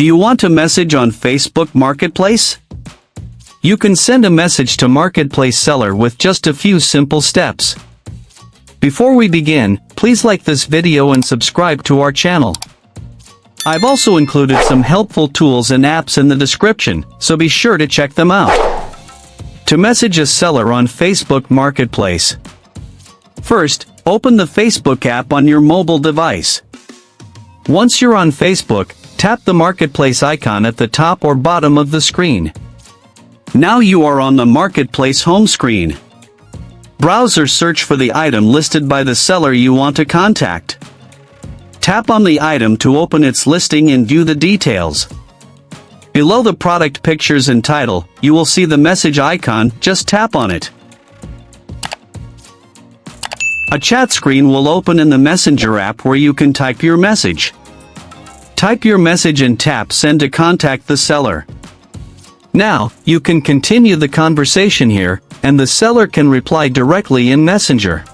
Do you want to message on Facebook Marketplace? You can send a message to Marketplace seller with just a few simple steps. Before we begin, please like this video and subscribe to our channel. I've also included some helpful tools and apps in the description, so be sure to check them out. To message a seller on Facebook Marketplace. First, open the Facebook app on your mobile device. Once you're on Facebook, tap the Marketplace icon at the top or bottom of the screen. Now you are on the Marketplace home screen. Browse or search for the item listed by the seller you want to contact. Tap on the item to open its listing and view the details. Below the product pictures and title, you will see the message icon. Just tap on it. A chat screen will open in the Messenger app where you can type your message. Type your message and tap Send to contact the seller. Now, you can continue the conversation here, and the seller can reply directly in Messenger.